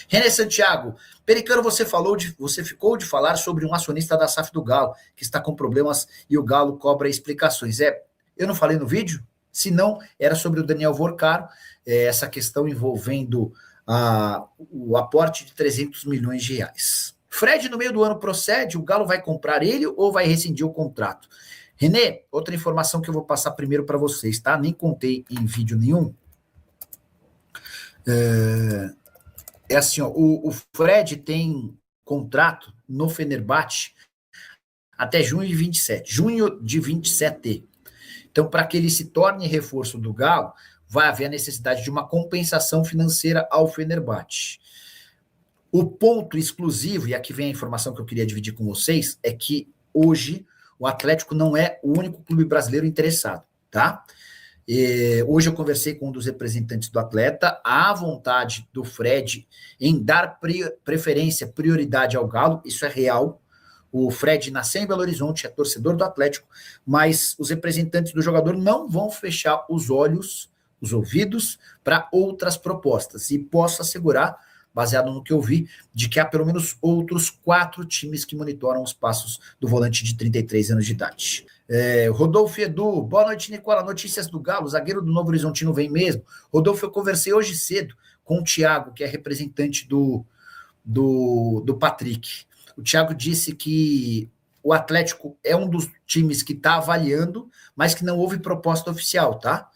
René Santiago, Pericano, você ficou de falar sobre um acionista da SAF do Galo, que está com problemas e o Galo cobra explicações. Eu não falei no vídeo? Se não, era sobre o Daniel Vorcaro, essa questão envolvendo o aporte de 300 milhões de reais. Fred, no meio do ano, procede? O Galo vai comprar ele ou vai rescindir o contrato? René, outra informação que eu vou passar primeiro para vocês, tá? Nem contei em vídeo nenhum. É assim, ó, o Fred tem contrato no Fenerbahçe até junho de 27. Junho de 27. Então, para que ele se torne reforço do Galo, vai haver a necessidade de uma compensação financeira ao Fenerbahçe. O ponto exclusivo, e aqui vem a informação que eu queria dividir com vocês, é que hoje o Atlético não é o único clube brasileiro interessado, tá? Hoje eu conversei com um dos representantes do atleta, a vontade do Fred em dar prioridade ao Galo, isso é real. O Fred nasceu em Belo Horizonte, é torcedor do Atlético, mas os representantes do jogador não vão fechar os olhos, os ouvidos, para outras propostas. E posso assegurar, baseado no que eu vi, de que há pelo menos outros 4 times que monitoram os passos do volante de 33 anos de idade. Rodolfo Edu, boa noite, Nicola. Notícias do Galo, o zagueiro do Novo Horizontino vem mesmo? Rodolfo, eu conversei hoje cedo com o Thiago, que é representante do Patrick. O Thiago disse que o Atlético é um dos times que está avaliando, mas que não houve proposta oficial, tá?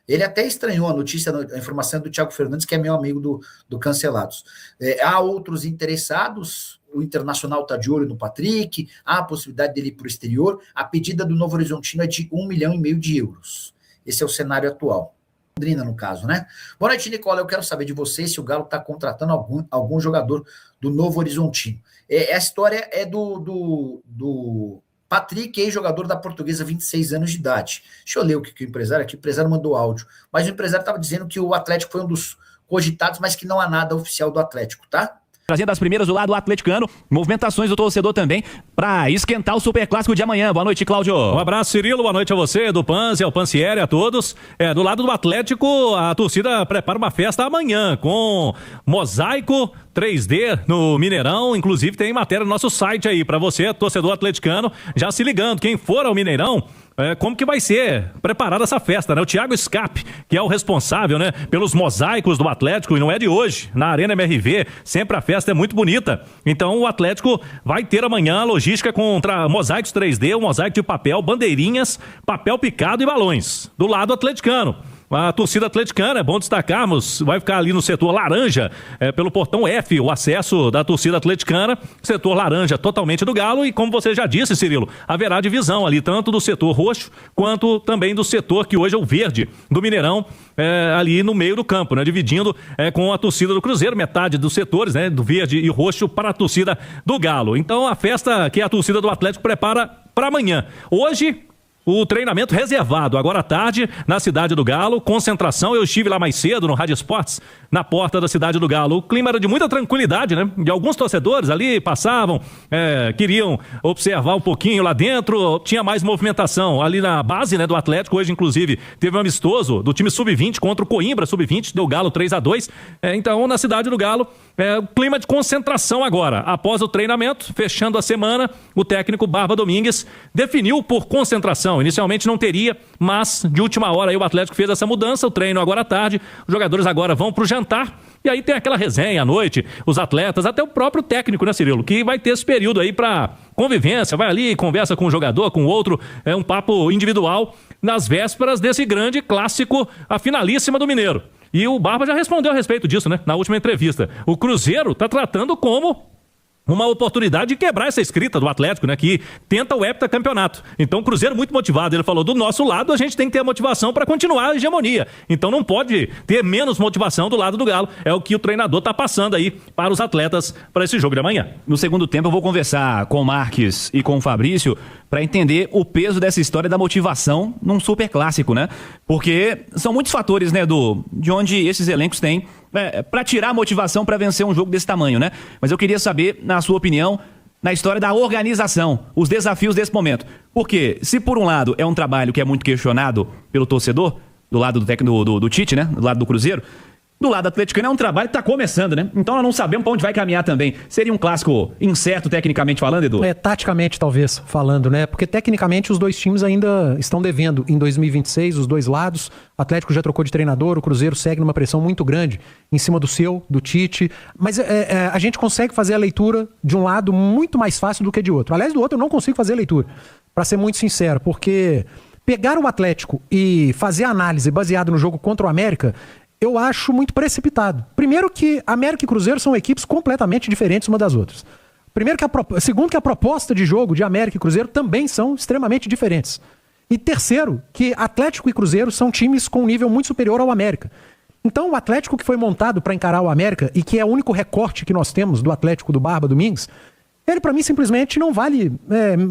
Ele até estranhou a notícia, a informação do Thiago Fernandes, que é meu amigo do Cancelados. Há outros interessados, o Internacional está de olho no Patrick, há a possibilidade dele ir para o exterior. A pedida do Novo Horizontino é de 1,5 milhão de euros. Esse é o cenário atual. Londrina, no caso, né? Boa noite, Nicola. Eu quero saber de vocês se o Galo está contratando algum jogador do Novo Horizontino. A história é do Patrick, ex-jogador da Portuguesa, 26 anos de idade. Deixa eu ler o que o empresário aqui. O empresário mandou áudio. Mas o empresário estava dizendo que o Atlético foi um dos cogitados, mas que não há nada oficial do Atlético, tá? Trazendo as primeiras do lado atleticano, movimentações do torcedor também, para esquentar o Superclássico de amanhã. Boa noite, Cláudio. Um abraço, Cirilo, boa noite a você, do Panzi, ao Pancieri, a todos. Do lado do Atlético, a torcida prepara uma festa amanhã, com mosaico 3D no Mineirão. Inclusive tem matéria no nosso site aí, para você, torcedor atleticano, já se ligando. Quem for ao Mineirão, como que vai ser preparada essa festa, né? O Thiago Scape, que é o responsável, né, pelos mosaicos do Atlético, e não é de hoje, na Arena MRV, sempre a festa é muito bonita. Então o Atlético vai ter amanhã a logística contra mosaicos 3D, o mosaico de papel, bandeirinhas, papel picado e balões, do lado atleticano. A torcida atleticana, é bom destacarmos, vai ficar ali no setor laranja, pelo portão F, o acesso da torcida atleticana, setor laranja totalmente do Galo, e como você já disse, Cirilo, haverá divisão ali, tanto do setor roxo, quanto também do setor que hoje é o verde, do Mineirão, ali no meio do campo, né, dividindo com a torcida do Cruzeiro, metade dos setores, né, do verde e roxo para a torcida do Galo. Então a festa que a torcida do Atlético prepara para amanhã. Hoje, o treinamento reservado agora à tarde na Cidade do Galo, concentração. Eu estive lá mais cedo no Rádio Esportes, na porta da Cidade do Galo. O clima era de muita tranquilidade, né? E alguns torcedores ali passavam, queriam observar um pouquinho lá dentro. Tinha mais movimentação ali na base, né, do Atlético. Hoje, inclusive, teve um amistoso do time Sub-20 contra o Coimbra Sub-20, deu Galo 3-2. Então, na Cidade do Galo, o clima de concentração agora. Após o treinamento, fechando a semana, o técnico Barba Domingues definiu por concentração. Inicialmente não teria, mas de última hora aí o Atlético fez essa mudança, o treino agora à tarde, os jogadores agora vão pro jantar, e aí tem aquela resenha à noite, os atletas, até o próprio técnico, né, Cirilo, que vai ter esse período aí para convivência, vai ali, conversa com um jogador, com outro, um papo individual, nas vésperas desse grande clássico, a finalíssima do Mineiro. E o Barba já respondeu a respeito disso, né, na última entrevista. O Cruzeiro tá tratando como uma oportunidade de quebrar essa escrita do Atlético, né, que tenta o heptacampeonato. Então o Cruzeiro muito motivado, ele falou, do nosso lado a gente tem que ter a motivação para continuar a hegemonia. Então não pode ter menos motivação do lado do Galo. É o que o treinador está passando aí para os atletas para esse jogo de amanhã. No segundo tempo eu vou conversar com o Marques e com o Fabrício para entender o peso dessa história da motivação num super clássico, né? Porque são muitos fatores, né, de onde esses elencos têm para tirar a motivação para vencer um jogo desse tamanho, né? Mas eu queria saber, na sua opinião, na história da organização, os desafios desse momento. Porque se por um lado é um trabalho que é muito questionado pelo torcedor, do lado do técnico do Tite, né, do lado do Cruzeiro, Do lado atleticano é um trabalho que está começando, né? Então nós não sabemos para onde vai caminhar também. Seria um clássico incerto tecnicamente falando, Edu? Taticamente talvez falando, né? Porque tecnicamente os dois times ainda estão devendo em 2026, os dois lados. O Atlético já trocou de treinador, o Cruzeiro segue numa pressão muito grande em cima do Tite. Mas a gente consegue fazer a leitura de um lado muito mais fácil do que de outro. Aliás, do outro eu não consigo fazer a leitura, para ser muito sincero, porque pegar o Atlético e fazer a análise baseada no jogo contra o América, eu acho muito precipitado. Primeiro que América e Cruzeiro são equipes completamente diferentes uma das outras. Segundo que a proposta de jogo de América e Cruzeiro também são extremamente diferentes. E terceiro, que Atlético e Cruzeiro são times com um nível muito superior ao América. Então o Atlético que foi montado para encarar o América, e que é o único recorte que nós temos do Atlético do Barba Domingues, ele para mim simplesmente não vale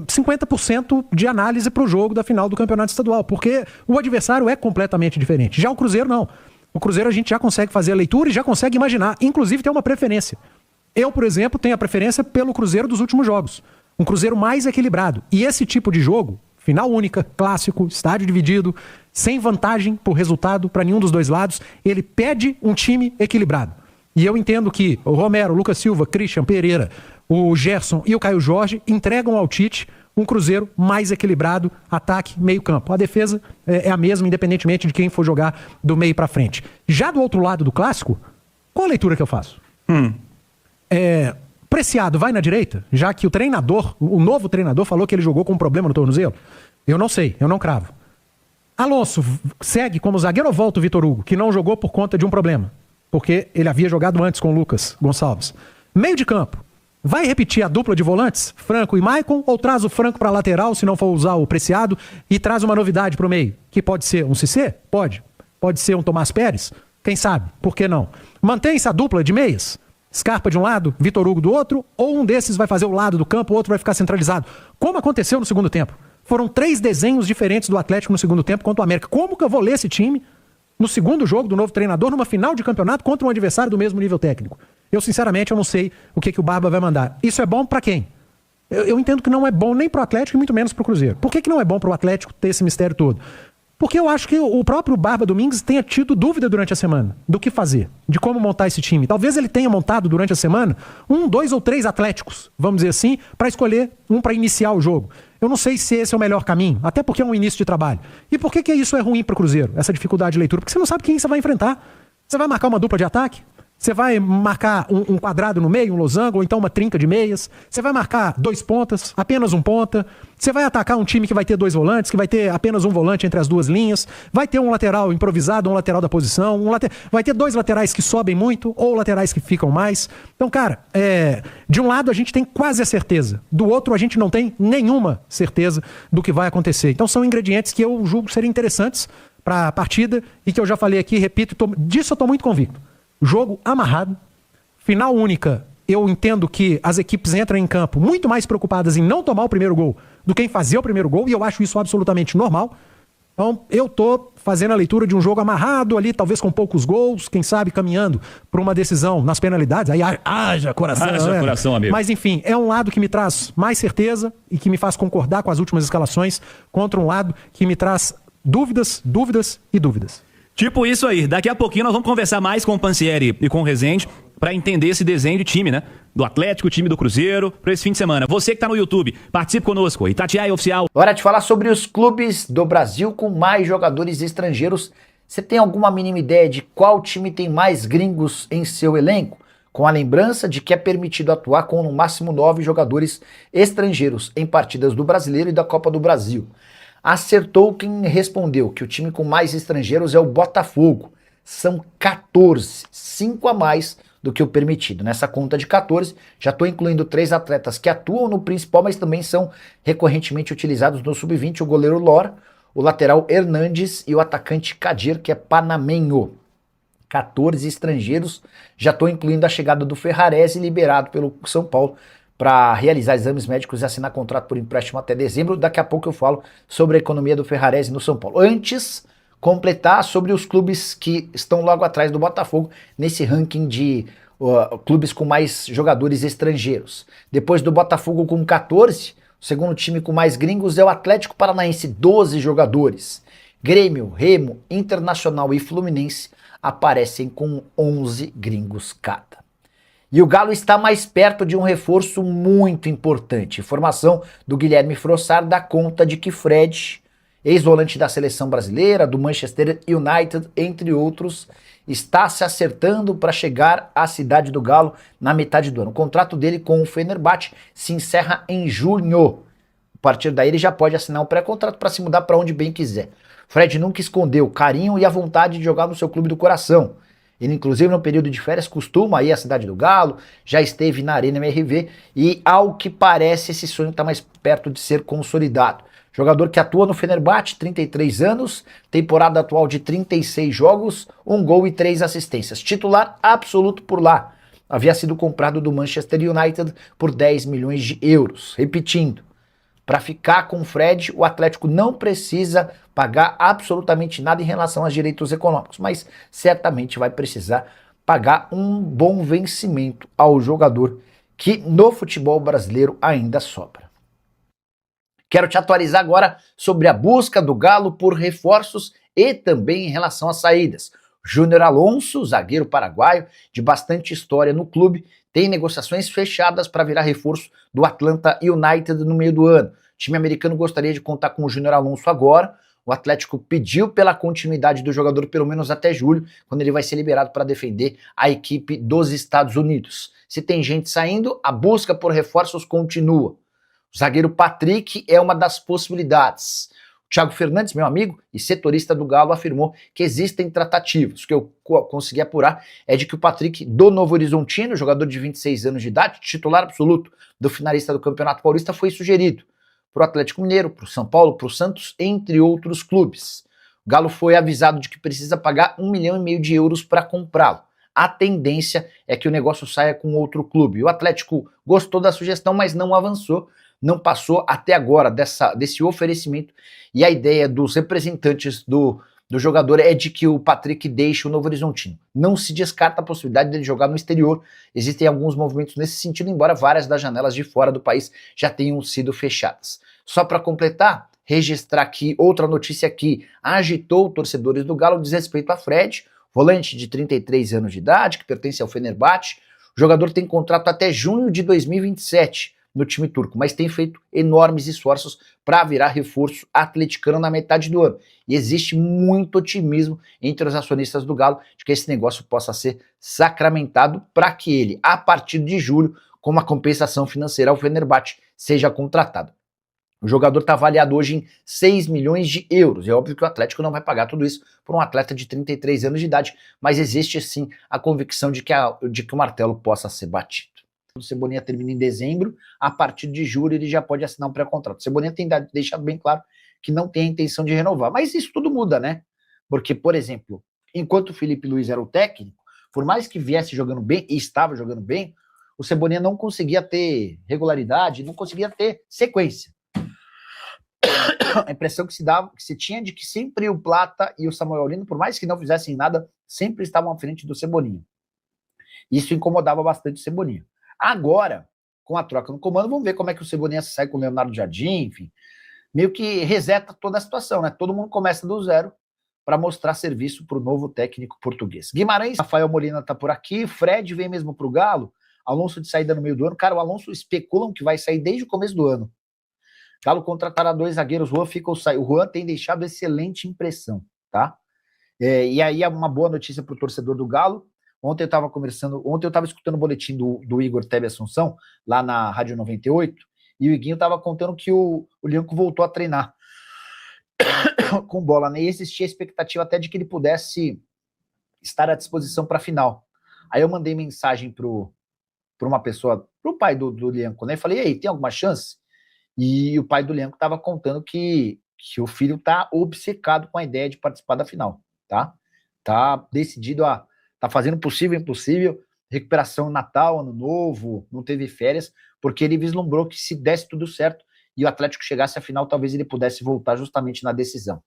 50% de análise para o jogo da final do Campeonato Estadual, porque o adversário é completamente diferente. Já o Cruzeiro não. O Cruzeiro a gente já consegue fazer a leitura e já consegue imaginar, inclusive ter uma preferência. Eu, por exemplo, tenho a preferência pelo Cruzeiro dos últimos jogos. Um Cruzeiro mais equilibrado. E esse tipo de jogo, final única, clássico, estádio dividido, sem vantagem por resultado para nenhum dos dois lados, ele pede um time equilibrado. E eu entendo que o Romero, o Lucas Silva, Christian Pereira, o Gerson e o Caio Jorge entregam ao Tite um Cruzeiro mais equilibrado, ataque, meio campo. A defesa é a mesma, independentemente de quem for jogar do meio para frente. Já do outro lado do clássico, qual a leitura que eu faço? Preciado vai na direita, já que o novo treinador falou que ele jogou com um problema no tornozelo? Eu não sei, eu não cravo. Alonso segue como zagueiro ou volta o Vitor Hugo, que não jogou por conta de um problema? Porque ele havia jogado antes com o Lucas Gonçalves. Meio de campo. Vai repetir a dupla de volantes, Franco e Maicon, ou traz o Franco para lateral, se não for usar o Preciado, e traz uma novidade para o meio? Que pode ser um Cissé? Pode. Pode ser um Tomás Pérez? Quem sabe? Por que não? Mantém-se a dupla de meias? Scarpa de um lado, Vitor Hugo do outro, ou um desses vai fazer o lado do campo, o outro vai ficar centralizado? Como aconteceu no segundo tempo? Foram 3 desenhos diferentes do Atlético no segundo tempo contra o América. Como que eu vou ler esse time no segundo jogo do novo treinador, numa final de campeonato contra um adversário do mesmo nível técnico? Eu, sinceramente, eu não sei o que o Barba vai mandar. Isso é bom pra quem? Eu entendo que não é bom nem pro Atlético e muito menos pro Cruzeiro. Por que não é bom pro Atlético ter esse mistério todo? Porque eu acho que o próprio Barba Domingues tenha tido dúvida durante a semana do que fazer, de como montar esse time. Talvez ele tenha montado durante a semana 1, 2 ou 3 Atléticos, vamos dizer assim, para escolher um para iniciar o jogo. Eu não sei se esse é o melhor caminho, até porque é um início de trabalho. E por que isso é ruim pro Cruzeiro, essa dificuldade de leitura? Porque você não sabe quem você vai enfrentar. Você vai marcar uma dupla de ataque? Você vai marcar um quadrado no meio, um losango, ou então uma trinca de meias. Você vai marcar 2 pontas, apenas um ponta. Você vai atacar um time que vai ter 2 volantes, que vai ter apenas um volante entre as 2 linhas. Vai ter um lateral improvisado, um lateral da posição. Vai ter 2 laterais que sobem muito, ou laterais que ficam mais. Então, cara, de um lado a gente tem quase a certeza. Do outro a gente não tem nenhuma certeza do que vai acontecer. Então são ingredientes que eu julgo serem interessantes para a partida e que eu já falei aqui, repito, disso eu estou muito convicto. Jogo amarrado, final única. Eu entendo que as equipes entram em campo muito mais preocupadas em não tomar o primeiro gol do que em fazer o primeiro gol, e eu acho isso absolutamente normal. Então, eu tô fazendo a leitura de um jogo amarrado ali, talvez com poucos gols, quem sabe caminhando para uma decisão nas penalidades. Aí haja coração. Haja coração, amigo. Mas enfim, é um lado que me traz mais certeza e que me faz concordar com as últimas escalações, contra um lado que me traz dúvidas, dúvidas e dúvidas. Tipo isso aí. Daqui a pouquinho nós vamos conversar mais com o Pansieri e com o Rezende para entender esse desenho de time, né? Do Atlético, time do Cruzeiro, para esse fim de semana. Você que tá no YouTube, participe conosco. Itatiaia Oficial. Hora de falar sobre os clubes do Brasil com mais jogadores estrangeiros. Você tem alguma mínima ideia de qual time tem mais gringos em seu elenco? Com a lembrança de que é permitido atuar com no máximo 9 jogadores estrangeiros em partidas do Brasileiro e da Copa do Brasil. Acertou quem respondeu que o time com mais estrangeiros é o Botafogo. São 14, 5 a mais do que o permitido. Nessa conta de 14, já estou incluindo 3 atletas que atuam no principal, mas também são recorrentemente utilizados no sub-20, o goleiro Lora, o lateral Hernandes e o atacante Kadir, que é panamenho. 14 estrangeiros, já estou incluindo a chegada do Ferrarese, liberado pelo São Paulo, para realizar exames médicos e assinar contrato por empréstimo até dezembro. Daqui a pouco eu falo sobre a economia do Ferrarese no São Paulo. Antes, completar sobre os clubes que estão logo atrás do Botafogo nesse ranking de clubes com mais jogadores estrangeiros. Depois do Botafogo com 14, o segundo time com mais gringos é o Atlético Paranaense, 12 jogadores. Grêmio, Remo, Internacional e Fluminense aparecem com 11 gringos cada. E o Galo está mais perto de um reforço muito importante. Informação do Guilherme Frossard dá conta de que Fred, ex-volante da seleção brasileira, do Manchester United, entre outros, está se acertando para chegar à cidade do Galo na metade do ano. O contrato dele com o Fenerbahçe se encerra em junho. A partir daí ele já pode assinar um pré-contrato para se mudar para onde bem quiser. Fred nunca escondeu o carinho e a vontade de jogar no seu clube do coração. Ele, inclusive, no período de férias, costuma ir à cidade do Galo, já esteve na Arena MRV e, ao que parece, esse sonho está mais perto de ser consolidado. Jogador que atua no Fenerbahçe, 33 anos, temporada atual de 36 jogos, 1 gol e 3 assistências. Titular absoluto por lá. Havia sido comprado do Manchester United por 10 milhões de euros. Repetindo, para ficar com o Fred, o Atlético não precisa pagar absolutamente nada em relação aos direitos econômicos, mas certamente vai precisar pagar um bom vencimento ao jogador que no futebol brasileiro ainda sobra. Quero te atualizar agora sobre a busca do Galo por reforços e também em relação às saídas. Júnior Alonso, zagueiro paraguaio de bastante história no clube, tem negociações fechadas para virar reforço do Atlanta United no meio do ano. O time americano gostaria de contar com o Júnior Alonso agora. O Atlético pediu pela continuidade do jogador pelo menos até julho, quando ele vai ser liberado para defender a equipe dos Estados Unidos. Se tem gente saindo, a busca por reforços continua. O zagueiro Patrick é uma das possibilidades. O Thiago Fernandes, meu amigo e setorista do Galo, afirmou que existem tratativas. O que eu consegui apurar é de que o Patrick, do Novo Horizontino, jogador de 26 anos de idade, titular absoluto do finalista do Campeonato Paulista, foi sugerido para o Atlético Mineiro, para o São Paulo, para o Santos, entre outros clubes. O Galo foi avisado de que precisa pagar 1,5 milhão de euros para comprá-lo. A tendência é que o negócio saia com outro clube. O Atlético gostou da sugestão, mas não avançou, não passou até agora desse oferecimento. E a ideia dos representantes do jogador é de que o Patrick deixe o Novo Horizontino. Não se descarta a possibilidade dele jogar no exterior. Existem alguns movimentos nesse sentido, embora várias das janelas de fora do país já tenham sido fechadas. Só para completar, registrar aqui outra notícia que agitou torcedores do Galo diz respeito a Fred, volante de 33 anos de idade, que pertence ao Fenerbahçe. O jogador tem contrato até junho de 2027 no time turco, mas tem feito enormes esforços para virar reforço atleticano na metade do ano. E existe muito otimismo entre os acionistas do Galo de que esse negócio possa ser sacramentado para que ele, a partir de julho, com uma compensação financeira ao Fenerbahçe, seja contratado. O jogador está avaliado hoje em 6 milhões de euros. É óbvio que o Atlético não vai pagar tudo isso por um atleta de 33 anos de idade, mas existe sim a convicção de que o martelo possa ser batido. O Cebolinha termina em dezembro, a partir de julho ele já pode assinar um pré-contrato. O Cebolinha tem deixado bem claro que não tem a intenção de renovar, mas isso tudo muda, né? Porque, por exemplo, enquanto o Felipe Luiz era o técnico, por mais que viesse jogando bem e estava jogando bem, o Cebolinha não conseguia ter regularidade, não conseguia ter sequência. A impressão que se tinha de que sempre o Plata e o Samuel Lino, por mais que não fizessem nada, sempre estavam à frente do Cebolinha. Isso incomodava bastante o Cebolinha. Agora, com a troca no comando, vamos ver como é que o Cebolinha sai com o Leonardo Jardim, enfim. Meio que reseta toda a situação, né? Todo mundo começa do zero para mostrar serviço para o novo técnico português. Guimarães, Rafael Molina tá por aqui, Fred vem mesmo pro Galo, Alonso de saída no meio do ano. Cara, o Alonso especulam que vai sair desde o começo do ano. Galo contratará 2 zagueiros, Juan fica ou sai. O Juan tem deixado excelente impressão, tá? E aí é uma boa notícia para o torcedor do Galo. Ontem eu estava escutando o boletim do Igor Tebe Assunção, lá na Rádio 98, e o Iguinho estava contando que o Lianco voltou a treinar com bola, né? E existia a expectativa até de que ele pudesse estar à disposição para a final. Aí eu mandei mensagem para uma pessoa, para o pai do Lianco, né? E falei, e aí, tem alguma chance? E o pai do Lianco estava contando que o filho está obcecado com a ideia de participar da final, tá? Tá decidido tá fazendo possível e impossível, recuperação Natal, Ano Novo, não teve férias, porque ele vislumbrou que se desse tudo certo e o Atlético chegasse à final, talvez ele pudesse voltar justamente na decisão.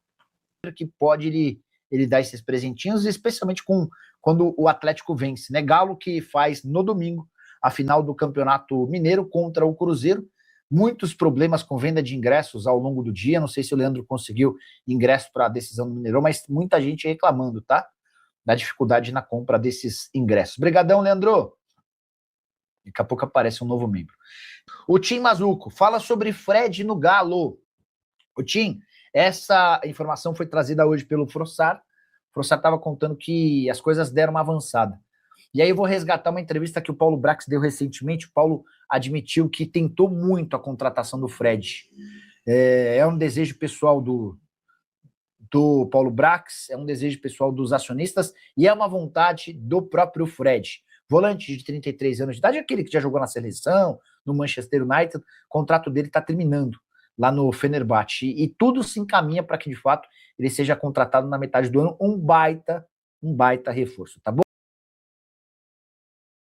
Que pode ele dar esses presentinhos, especialmente quando o Atlético vence, né? Galo que faz no domingo a final do Campeonato Mineiro contra o Cruzeiro, Muitos problemas com venda de ingressos ao longo do dia. Não sei se o Leandro conseguiu ingresso para a decisão do Mineirão, mas muita gente reclamando, tá? Da dificuldade na compra desses ingressos. Obrigadão, Leandro. Daqui a pouco aparece um novo membro. O Tim Mazuco fala sobre Fred no Galo. O Tim, essa informação foi trazida hoje pelo Frossar. O Frossar estava contando que as coisas deram uma avançada. E aí eu vou resgatar uma entrevista que o Paulo Brax deu recentemente. O Paulo admitiu que tentou muito a contratação do Fred. É um desejo pessoal do Paulo Brax, é um desejo pessoal dos acionistas e é uma vontade do próprio Fred. Volante de 33 anos de idade, aquele que já jogou na seleção, no Manchester United, o contrato dele está terminando lá no Fenerbahçe. E tudo se encaminha para que, de fato, ele seja contratado na metade do ano. Um baita reforço, tá bom?